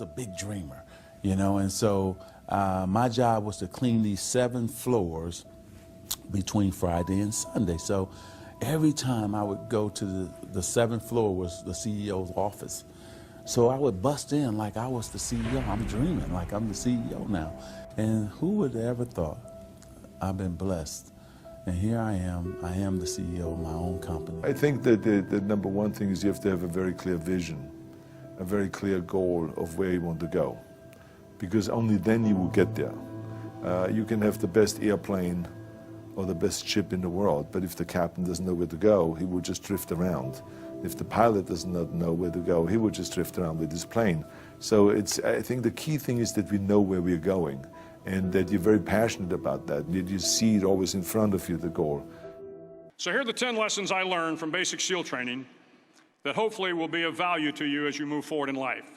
was a big dreamer, you know, and so my job was to clean these 7 floors between Friday and Sunday. So every time I would go to the 7th floor was the CEO's office. So I would bust in like I was the CEO. I'm dreaming like I'm the CEO now. And who would have ever thought? I've been blessed. And here I am the CEO of my own company. I think that the number one thing is you have to have a very clear vision, a very clear goal of where you want to go. Because only then you will get there. You can have the best airplane or the best ship in the world, but if the captain doesn't know where to go, he will just drift around. If the pilot does not know where to go, he will just drift around with his plane. So I think the key thing is that we know where we're going, and that you're very passionate about that, and that you see it always in front of you, the goal. So here are the 10 lessons I learned from basic SEAL training that hopefully will be of value to you as you move forward in life.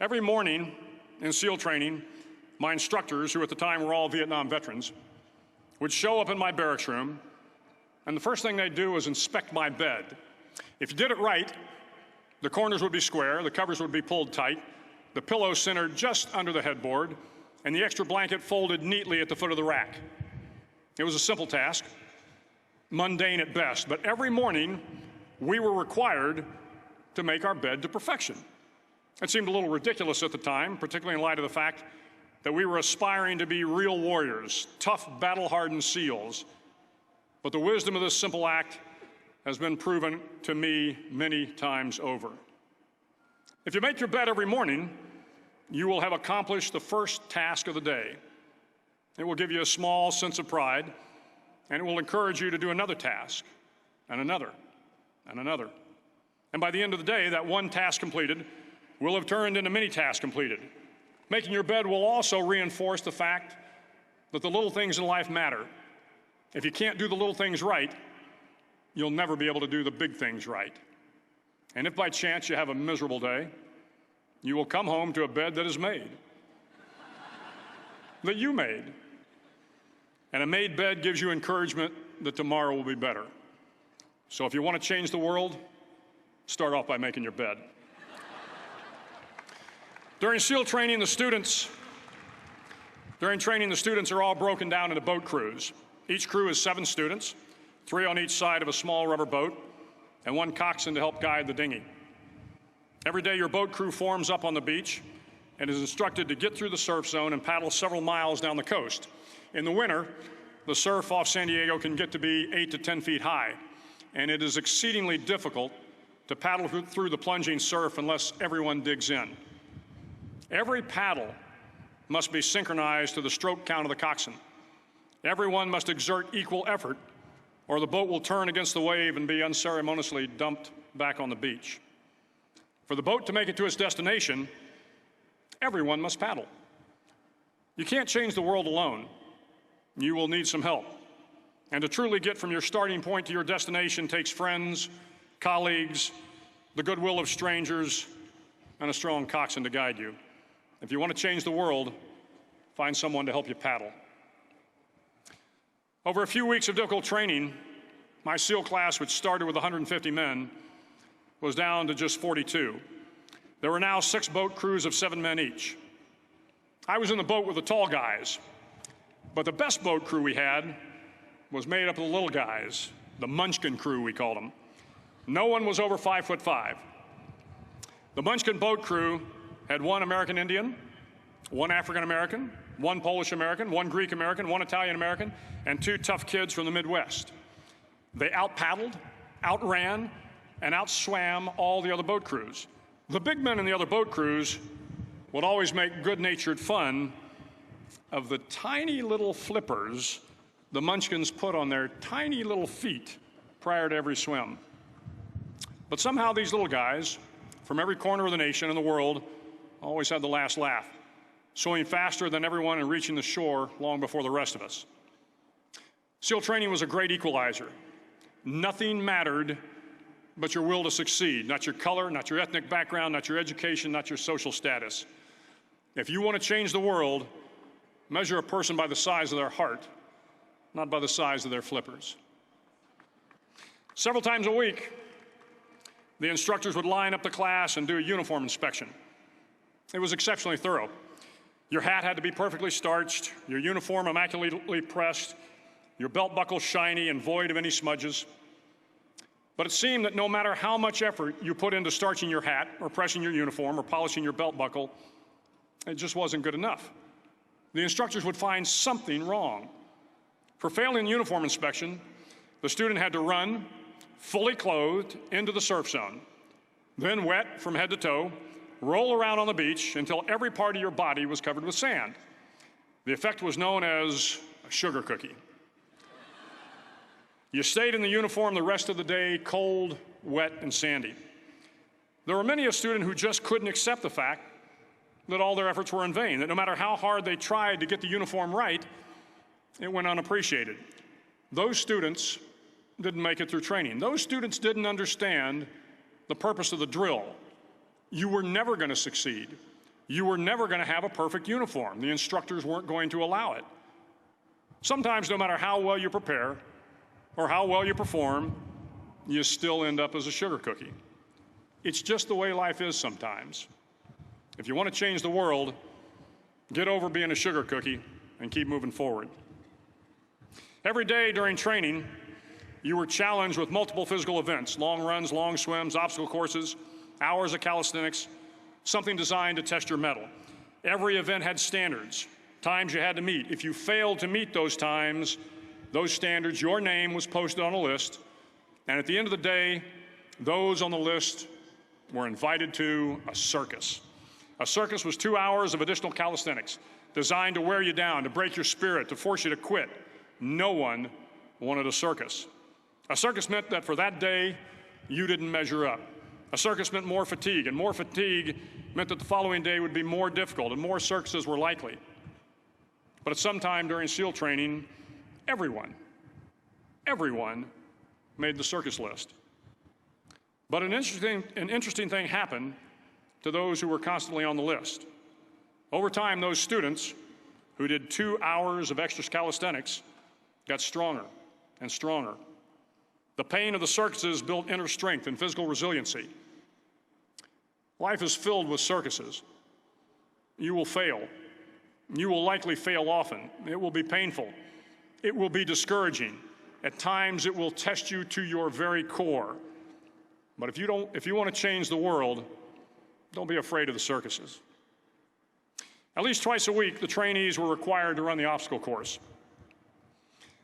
Every morning in SEAL training, my instructors, who at the time were all Vietnam veterans, would show up in my barracks room, and the first thing they'd do was inspect my bed. If you did it right, the corners would be square, the covers would be pulled tight, the pillow centered just under the headboard, and the extra blanket folded neatly at the foot of the rack. It was a simple task, mundane at best, but every morning we were required to make our bed to perfection. It seemed a little ridiculous at the time, particularly in light of the fact that we were aspiring to be real warriors, tough, battle-hardened SEALs. But the wisdom of this simple act has been proven to me many times over. If you make your bed every morning, you will have accomplished the first task of the day. It will give you a small sense of pride, and it will encourage you to do another task, and another, and another. And by the end of the day, that one task completed will have turned into many tasks completed. Making your bed will also reinforce the fact that the little things in life matter. If you can't do the little things right, you'll never be able to do the big things right. And if by chance you have a miserable day, you will come home to a bed that is made, that you made. And a made bed gives you encouragement that tomorrow will be better. So if you want to change the world, start off by making your bed. During SEAL training, the students are all broken down into boat crews. Each crew is 7 students, 3 on each side of a small rubber boat, and 1 coxswain to help guide the dinghy. Every day, your boat crew forms up on the beach and is instructed to get through the surf zone and paddle several miles down the coast. In the winter, the surf off San Diego can get to be 8 to 10 feet high, and it is exceedingly difficult to paddle through the plunging surf unless everyone digs in. Every paddle must be synchronized to the stroke count of the coxswain. Everyone must exert equal effort, or the boat will turn against the wave and be unceremoniously dumped back on the beach. For the boat to make it to its destination, everyone must paddle. You can't change the world alone. You will need some help. And to truly get from your starting point to your destination takes friends, colleagues, the goodwill of strangers, and a strong coxswain to guide you. If you want to change the world, find someone to help you paddle. Over a few weeks of difficult training, my SEAL class, which started with 150 men, was down to just 42. There were now 6 boat crews of 7 men each. I was in the boat with the tall guys, but the best boat crew we had was made up of the little guys, the Munchkin crew, we called them. No one was over 5'5". The Munchkin boat crew had 1 American Indian, 1 African American, 1 Polish American, 1 Greek American, 1 Italian American, and 2 tough kids from the Midwest. They out-paddled, outran, and outswam all the other boat crews. The big men in the other boat crews would always make good-natured fun of the tiny little flippers the Munchkins put on their tiny little feet prior to every swim. But somehow these little guys from every corner of the nation and the world always had the last laugh, swimming faster than everyone and reaching the shore long before the rest of us. SEAL training was a great equalizer. Nothing mattered but your will to succeed, not your color, not your ethnic background, not your education, not your social status. If you want to change the world, measure a person by the size of their heart, not by the size of their flippers. Several times a week, the instructors would line up the class and do a uniform inspection. It was exceptionally thorough. Your hat had to be perfectly starched, your uniform immaculately pressed, your belt buckle shiny and void of any smudges. But it seemed that no matter how much effort you put into starching your hat or pressing your uniform or polishing your belt buckle, it just wasn't good enough. The instructors would find something wrong. For failing the uniform inspection, the student had to run, fully clothed, into the surf zone, then wet from head to toe, roll around on the beach until every part of your body was covered with sand. The effect was known as a sugar cookie. You stayed in the uniform the rest of the day, cold, wet, and sandy. There were many a student who just couldn't accept the fact that all their efforts were in vain, that no matter how hard they tried to get the uniform right, it went unappreciated. Those students didn't make it through training. Those students didn't understand the purpose of the drill. You were never going to succeed. You were never going to have a perfect uniform. The instructors weren't going to allow it. Sometimes, no matter how well you prepare or how well you perform, you still end up as a sugar cookie. It's just the way life is sometimes. If you want to change the world, get over being a sugar cookie and keep moving forward. Every day during training, you were challenged with multiple physical events: long runs, long swims, obstacle courses, hours of calisthenics, something designed to test your mettle. Every event had standards, times you had to meet. If you failed to meet those times, those standards, your name was posted on a list, and at the end of the day, those on the list were invited to a circus. A circus was 2 hours of additional calisthenics, designed to wear you down, to break your spirit, to force you to quit. No one wanted a circus. A circus meant that for that day, you didn't measure up. A circus meant more fatigue, and more fatigue meant that the following day would be more difficult, and more circuses were likely. But at some time during SEAL training, everyone made the circus list. But an interesting thing happened to those who were constantly on the list. Over time, those students who did 2 hours of extra calisthenics got stronger and stronger. The pain of the circuses built inner strength and physical resiliency. Life is filled with circuses. You will fail. You will likely fail often. It will be painful. It will be discouraging. At times, it will test you to your very core. But if you want to change the world, don't be afraid of the circuses. At least twice a week, the trainees were required to run the obstacle course.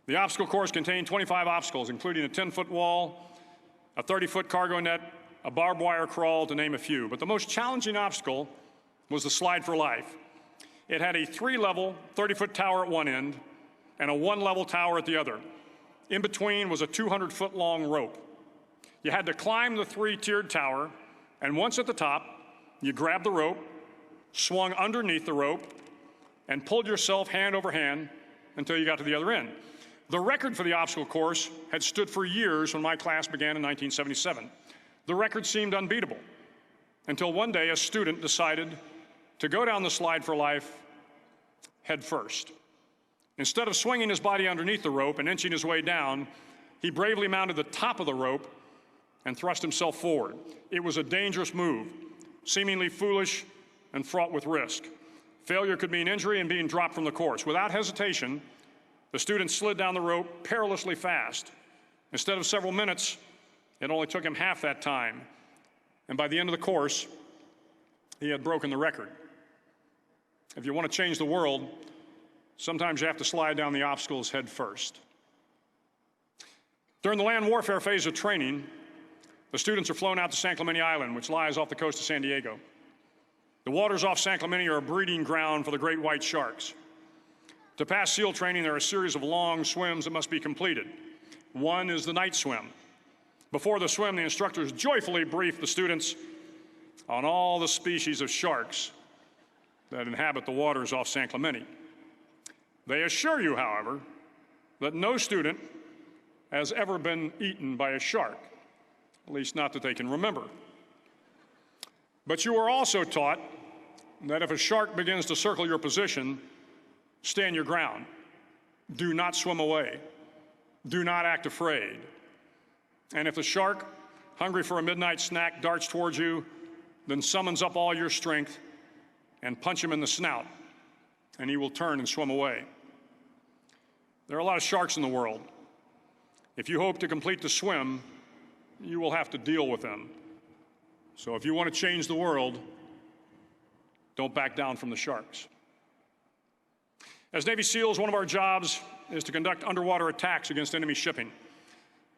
The obstacle course contained 25 obstacles, including a 10-foot wall, a 30-foot cargo net, a barbed wire crawl, to name a few. But the most challenging obstacle was the slide for life. It had a 3-level, 30-foot tower at one end and a 1-level tower at the other. In between was a 200-foot-long rope. You had to climb the 3-tiered tower, and once at the top, you grabbed the rope, swung underneath the rope, and pulled yourself hand over hand until you got to the other end. The record for the obstacle course had stood for years when my class began in 1977. The record seemed unbeatable until one day a student decided to go down the slide for life head first. Instead of swinging his body underneath the rope and inching his way down, he bravely mounted the top of the rope and thrust himself forward. It was a dangerous move, seemingly foolish and fraught with risk. Failure could mean injury and being dropped from the course. Without hesitation, the student slid down the rope perilously fast. Instead of several minutes, it only took him half that time. And by the end of the course, he had broken the record. If you want to change the world, sometimes you have to slide down the obstacles head first. During the land warfare phase of training, the students are flown out to San Clemente Island, which lies off the coast of San Diego. The waters off San Clemente are a breeding ground for the great white sharks. To pass SEAL training, there are a series of long swims that must be completed. One is the night swim. Before the swim, the instructors joyfully brief the students on all the species of sharks that inhabit the waters off San Clemente. They assure you, however, that no student has ever been eaten by a shark, at least not that they can remember. But you are also taught that if a shark begins to circle your position, stand your ground. Do not swim away. Do not act afraid. And if the shark, hungry for a midnight snack, darts towards you, then summons up all your strength and punch him in the snout, and he will turn and swim away. There are a lot of sharks in the world. If you hope to complete the swim, you will have to deal with them. So if you want to change the world, don't back down from the sharks. As Navy SEALs, one of our jobs is to conduct underwater attacks against enemy shipping.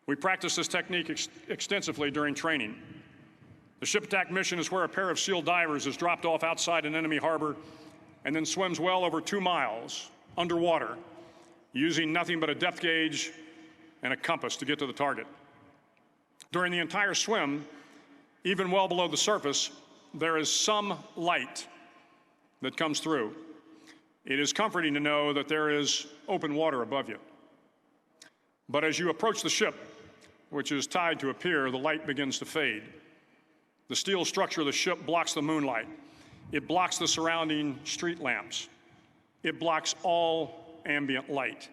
We practice this technique extensively during training. The ship attack mission is where a pair of SEAL divers is dropped off outside an enemy harbor and then swims well over 2 miles underwater, using nothing but a depth gauge and a compass to get to the target. During the entire swim, even well below the surface, there is some light that comes through. It is comforting to know that there is open water above you. But as you approach the ship, which is tied to a pier, the light begins to fade. The steel structure of the ship blocks the moonlight. It blocks the surrounding street lamps. It blocks all ambient light.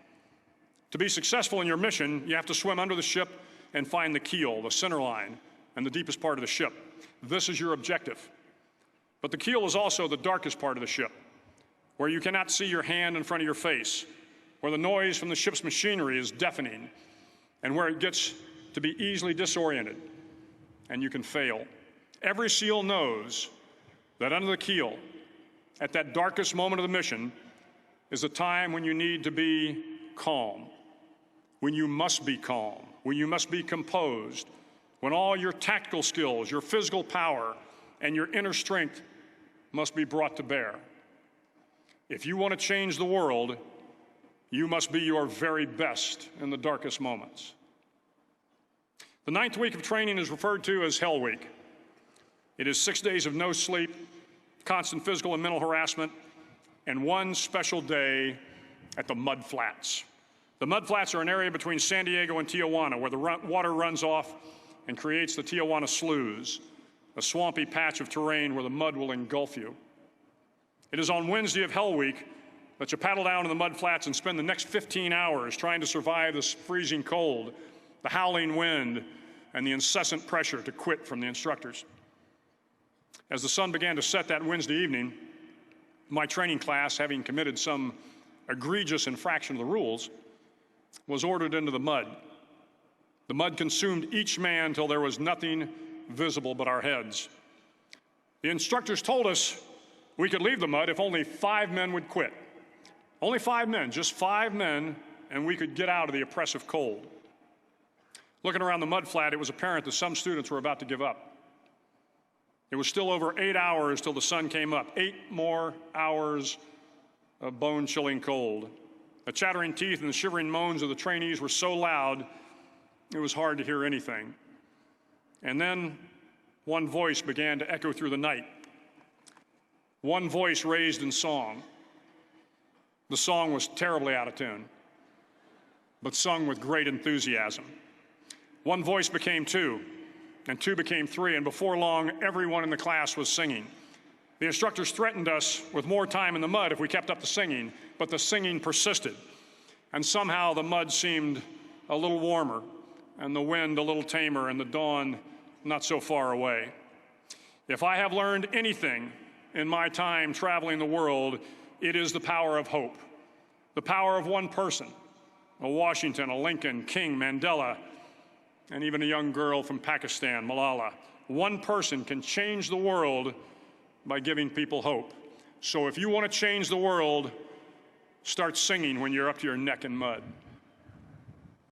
To be successful in your mission, you have to swim under the ship and find the keel, the center line, and the deepest part of the ship. This is your objective. But the keel is also the darkest part of the ship, where you cannot see your hand in front of your face, where the noise from the ship's machinery is deafening, and where it gets to be easily disoriented, and you can fail. Every SEAL knows that under the keel, at that darkest moment of the mission, is a time when you need to be calm, when you must be calm, when you must be composed, when all your tactical skills, your physical power, and your inner strength must be brought to bear. If you want to change the world, you must be your very best in the darkest moments. The 9th week of training is referred to as Hell Week. It is 6 days of no sleep, constant physical and mental harassment, and one special day at the Mud Flats. The Mud Flats are an area between San Diego and Tijuana where the water runs off and creates the Tijuana Sloughs, a swampy patch of terrain where the mud will engulf you. It is on Wednesday of Hell Week that you paddle down to the Mud Flats and spend the next 15 hours trying to survive this freezing cold, the howling wind, and the incessant pressure to quit from the instructors. As the sun began to set that Wednesday evening, my training class, having committed some egregious infraction of the rules, was ordered into the mud. The mud consumed each man till there was nothing visible but our heads. The instructors told us we could leave the mud if only 5 men would quit. Only 5 men, just 5 men, and we could get out of the oppressive cold. Looking around the mud flat, it was apparent that some students were about to give up. It was still over 8 hours till the sun came up. 8 more hours of bone-chilling cold. The chattering teeth and the shivering moans of the trainees were so loud, it was hard to hear anything. And then one voice began to echo through the night. One voice raised in song. The song was terribly out of tune, but sung with great enthusiasm. One voice became 2, and 2 became 3, and before long, everyone in the class was singing. The instructors threatened us with more time in the mud if we kept up the singing, but the singing persisted. And somehow the mud seemed a little warmer, and the wind a little tamer, and the dawn not so far away. If I have learned anything in my time traveling the world, it is the power of hope. The power of one person, a Washington, a Lincoln, King, Mandela, and even a young girl from Pakistan, Malala. One person can change the world by giving people hope. So if you want to change the world, start singing when you're up to your neck in mud.